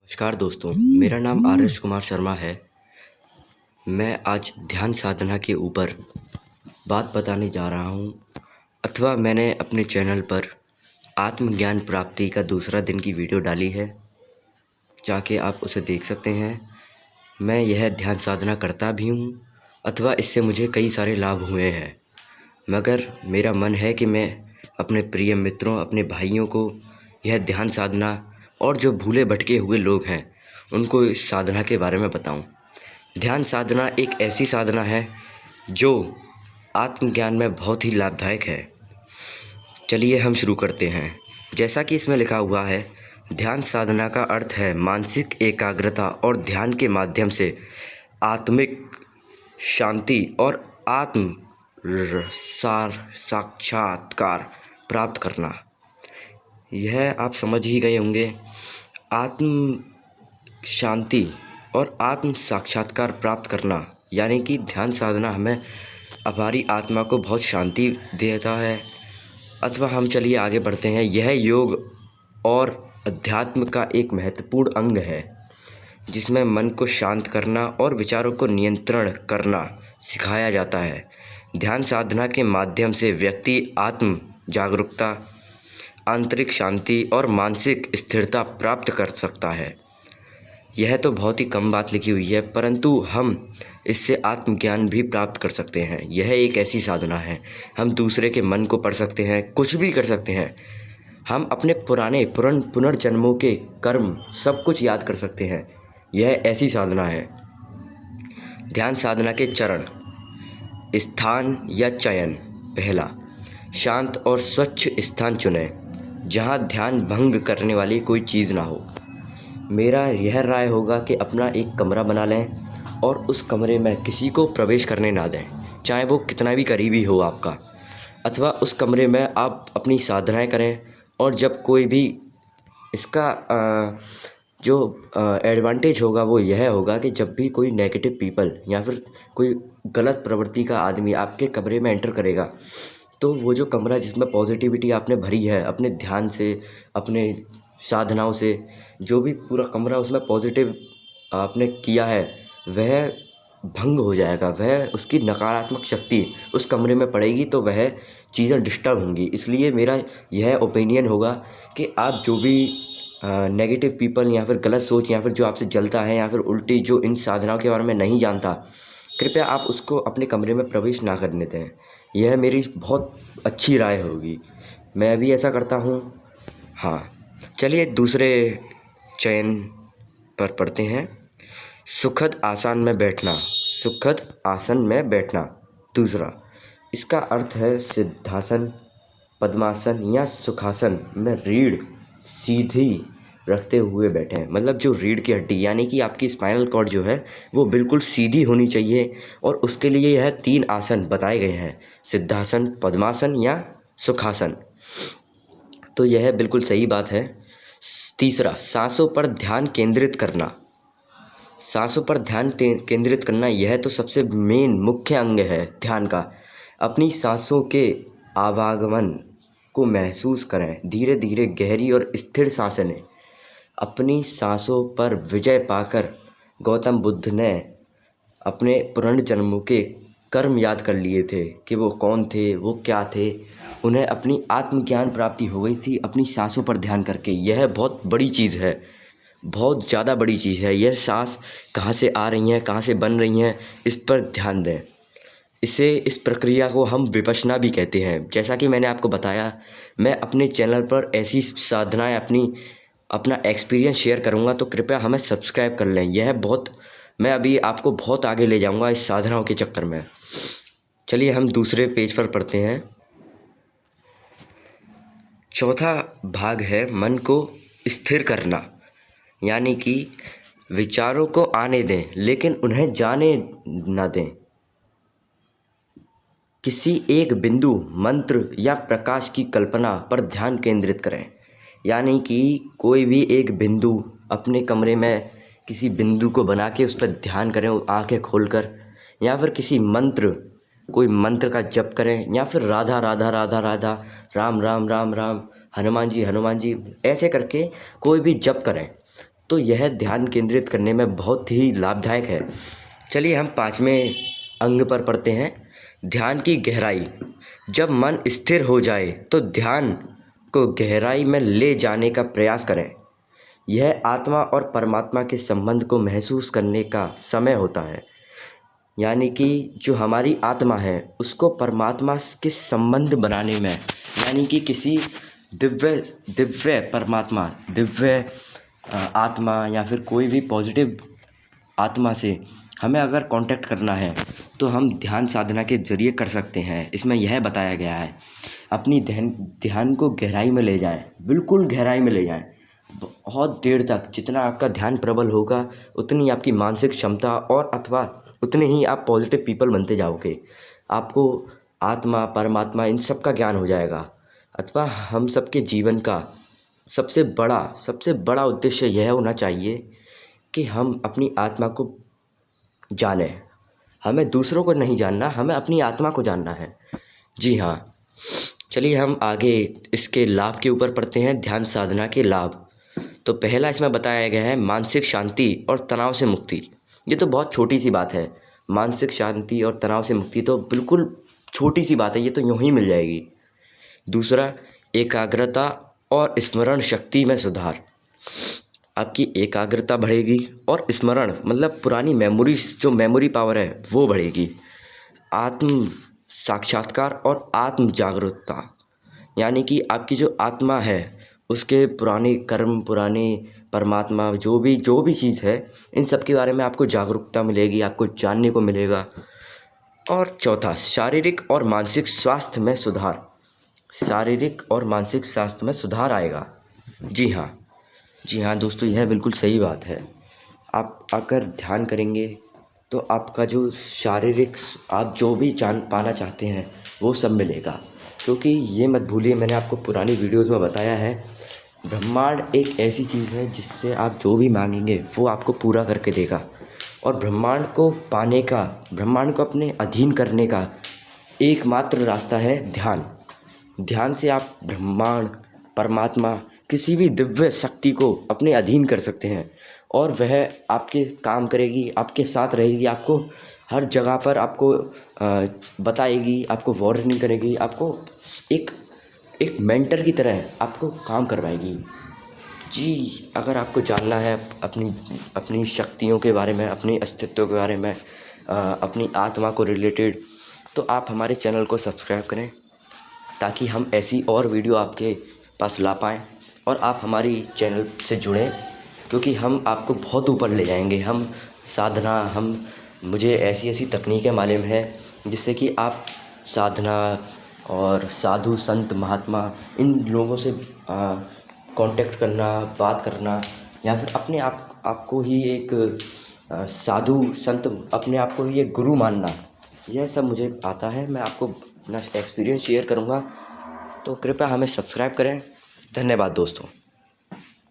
नमस्कार दोस्तों, मेरा नाम आर्यश कुमार शर्मा है। मैं आज ध्यान साधना के ऊपर बात बताने जा रहा हूँ, अथवा मैंने अपने चैनल पर आत्मज्ञान प्राप्ति का दूसरा दिन की वीडियो डाली है, जाके आप उसे देख सकते हैं। मैं यह ध्यान साधना करता भी हूँ, अथवा इससे मुझे कई सारे लाभ हुए हैं। मगर मेरा मन है कि मैं अपने प्रिय मित्रों, अपने भाइयों को यह ध्यान साधना और जो भूले भटके हुए लोग हैं उनको इस साधना के बारे में बताऊं। ध्यान साधना एक ऐसी साधना है जो आत्मज्ञान में बहुत ही लाभदायक है। चलिए हम शुरू करते हैं। जैसा कि इसमें लिखा हुआ है, ध्यान साधना का अर्थ है मानसिक एकाग्रता और ध्यान के माध्यम से आत्मिक शांति और आत्म साक्षात्कार प्राप्त करना। यह आप समझ ही गए होंगे। आत्म शांति और आत्म साक्षात्कार प्राप्त करना यानी कि ध्यान साधना हमें हमारी आत्मा को बहुत शांति देता है। अथवा हम चलिए आगे बढ़ते हैं। यह योग और अध्यात्म का एक महत्वपूर्ण अंग है, जिसमें मन को शांत करना और विचारों को नियंत्रण करना सिखाया जाता है। ध्यान साधना के माध्यम से व्यक्ति आत्म जागरूकता, आंतरिक शांति और मानसिक स्थिरता प्राप्त कर सकता है। यह तो बहुत ही कम बात लिखी हुई है, परंतु हम इससे आत्मज्ञान भी प्राप्त कर सकते हैं। यह एक ऐसी साधना है, हम दूसरे के मन को पढ़ सकते हैं, कुछ भी कर सकते हैं। हम अपने पुराने पुनर्जन्मों के कर्म सब कुछ याद कर सकते हैं। यह ऐसी साधना है। ध्यान साधना के चरण, स्थान या चयन। पहला, शांत और स्वच्छ स्थान चुनें, जहां ध्यान भंग करने वाली कोई चीज़ ना हो। मेरा यह राय होगा कि अपना एक कमरा बना लें और उस कमरे में किसी को प्रवेश करने ना दें, चाहे वो कितना भी करीबी हो आपका। अथवा उस कमरे में आप अपनी साधनाएं करें। और जब कोई भी इसका जो एडवांटेज होगा वो यह होगा कि जब भी कोई नेगेटिव पीपल या फिर कोई गलत प्रवृत्ति का आदमी आपके कमरे में एंटर करेगा, तो वो जो कमरा जिसमें पॉजिटिविटी आपने भरी है अपने ध्यान से, अपने साधनाओं से, जो भी पूरा कमरा उसमें पॉजिटिव आपने किया है वह भंग हो जाएगा। वह उसकी नकारात्मक शक्ति उस कमरे में पड़ेगी तो वह चीज़ें डिस्टर्ब होंगी। इसलिए मेरा यह ओपिनियन होगा कि आप जो भी नेगेटिव पीपल या फिर गलत सोच या फिर जो आपसे जलता है या फिर उल्टी जो इन साधनाओं के बारे में नहीं जानता, कृपया आप उसको अपने कमरे में प्रवेश ना करने दें। यह मेरी बहुत अच्छी राय होगी। मैं भी ऐसा करता हूँ। हाँ, चलिए दूसरे चयन पर पढ़ते हैं। सुखद आसन में बैठना। सुखद आसन में बैठना। दूसरा, इसका अर्थ है सिद्धासन, पद्मासन या सुखासन में रीढ़ सीधी रखते हुए बैठें। मतलब जो रीढ़ की हड्डी यानी कि आपकी स्पाइनल कॉर्ड जो है वो बिल्कुल सीधी होनी चाहिए, और उसके लिए यह 3 आसन बताए गए हैं, सिद्धासन, पद्मासन या सुखासन। तो यह बिल्कुल सही बात है। तीसरा, सांसों पर ध्यान केंद्रित करना। सांसों पर ध्यान केंद्रित करना यह तो सबसे मेन मुख्य अंग है ध्यान का। अपनी सांसों के आवागमन को महसूस करें। धीरे धीरे गहरी और स्थिर सांसें लें। अपनी सांसों पर विजय पाकर गौतम बुद्ध ने अपने पुनर्जन्मों के कर्म याद कर लिए थे कि वो कौन थे, वो क्या थे। उन्हें अपनी आत्मज्ञान प्राप्ति हो गई थी अपनी सांसों पर ध्यान करके। यह बहुत बड़ी चीज़ है, बहुत ज़्यादा बड़ी चीज़ है। यह सांस कहाँ से आ रही हैं, कहाँ से बन रही हैं, इस पर ध्यान दें। इस प्रक्रिया को हम विपश्यना भी कहते हैं। जैसा कि मैंने आपको बताया, मैं अपने चैनल पर ऐसी साधनाएं अपना एक्सपीरियंस शेयर करूंगा, तो कृपया हमें सब्सक्राइब कर लें। मैं अभी आपको बहुत आगे ले जाऊंगा इस साधनाओं के चक्कर में। चलिए हम दूसरे पेज पर पढ़ते हैं। चौथा भाग है मन को स्थिर करना, यानी कि विचारों को आने दें लेकिन उन्हें जाने ना दें। किसी एक बिंदु, मंत्र या प्रकाश की कल्पना पर ध्यान केंद्रित करें। यानी कि कोई भी एक बिंदु अपने कमरे में किसी बिंदु को बना के उस पर ध्यान करें आंखें खोलकर, या फिर किसी मंत्र, कोई मंत्र का जप करें, या फिर राधा राधा राधा राधा, राम राम राम राम, हनुमान जी हनुमान जी, ऐसे करके कोई भी जप करें। तो यह ध्यान केंद्रित करने में बहुत ही लाभदायक है। चलिए हम 5वें अंग पर पढ़ते हैं, ध्यान की गहराई। जब मन स्थिर हो जाए तो ध्यान को गहराई में ले जाने का प्रयास करें। यह आत्मा और परमात्मा के संबंध को महसूस करने का समय होता है। यानी कि जो हमारी आत्मा है उसको परमात्मा के संबंध बनाने में, यानी कि किसी दिव्य परमात्मा, दिव्य आत्मा या फिर कोई भी पॉजिटिव आत्मा से हमें अगर कांटेक्ट करना है तो हम ध्यान साधना के ज़रिए कर सकते हैं। इसमें यह बताया गया है, अपनी ध्यान को गहराई में ले जाएं, बिल्कुल गहराई में ले जाएं, बहुत देर तक। जितना आपका ध्यान प्रबल होगा उतनी आपकी मानसिक क्षमता और अथवा उतने ही आप पॉजिटिव पीपल बनते जाओगे। आपको आत्मा परमात्मा इन सब का ज्ञान हो जाएगा। अथवा हम सबके जीवन का सबसे बड़ा उद्देश्य यह होना चाहिए कि हम अपनी आत्मा को जानें। हमें दूसरों को नहीं जानना, हमें अपनी आत्मा को जानना है। जी हाँ, चलिए हम आगे इसके लाभ के ऊपर पढ़ते हैं, ध्यान साधना के लाभ। तो पहला इसमें बताया गया है मानसिक शांति और तनाव से मुक्ति। ये तो बहुत छोटी सी बात है, मानसिक शांति और तनाव से मुक्ति तो बिल्कुल छोटी सी बात है, ये तो यूँ ही मिल जाएगी। दूसरा, एकाग्रता और स्मरण शक्ति में सुधार। आपकी एकाग्रता बढ़ेगी और स्मरण मतलब पुरानी मेमोरीज, जो मेमोरी पावर है वो बढ़ेगी। आत्म साक्षात्कार और आत्म जागरूकता, यानी कि आपकी जो आत्मा है उसके पुराने कर्म, पुराने परमात्मा, जो भी चीज़ है, इन सब के बारे में आपको जागरूकता मिलेगी, आपको जानने को मिलेगा। और चौथा, शारीरिक और मानसिक स्वास्थ्य में सुधार। शारीरिक और मानसिक स्वास्थ्य में सुधार आएगा। जी हाँ दोस्तों, यह बिल्कुल सही बात है। आप अगर ध्यान करेंगे तो आपका जो शारीरिक, आप जो भी पाना चाहते हैं वो सब मिलेगा। क्योंकि ये मत भूलिए, मैंने आपको पुरानी वीडियोज़ में बताया है, ब्रह्मांड एक ऐसी चीज़ है जिससे आप जो भी मांगेंगे वो आपको पूरा करके देगा। और ब्रह्मांड को पाने का, ब्रह्मांड को अपने अधीन करने का एकमात्र रास्ता है ध्यान। ध्यान से आप ब्रह्मांड, परमात्मा, किसी भी दिव्य शक्ति को अपने अधीन कर सकते हैं और वह आपके काम करेगी, आपके साथ रहेगी, आपको हर जगह पर आपको बताएगी, आपको वार्निंग करेगी, आपको एक मेंटर की तरह आपको काम करवाएगी। जी, अगर आपको जानना है अपनी शक्तियों के बारे में, अपने अस्तित्व के बारे में, अपनी आत्मा को रिलेटेड, तो आप हमारे चैनल को सब्सक्राइब करें ताकि हम ऐसी और वीडियो आपके पास ला पाएँ और आप हमारी चैनल से जुड़ें, क्योंकि हम आपको बहुत ऊपर ले जाएंगे। हम साधना, मुझे ऐसी तकनीकें मालूम है जिससे कि आप साधना और साधु संत महात्मा, इन लोगों से कांटेक्ट करना, बात करना, या फिर अपने आपको ही एक साधु संत, अपने आप को ही एक गुरु मानना, यह सब मुझे आता है। मैं आपको अपना एक्सपीरियंस शेयर करूँगा, तो कृपया हमें सब्सक्राइब करें। धन्यवाद दोस्तों।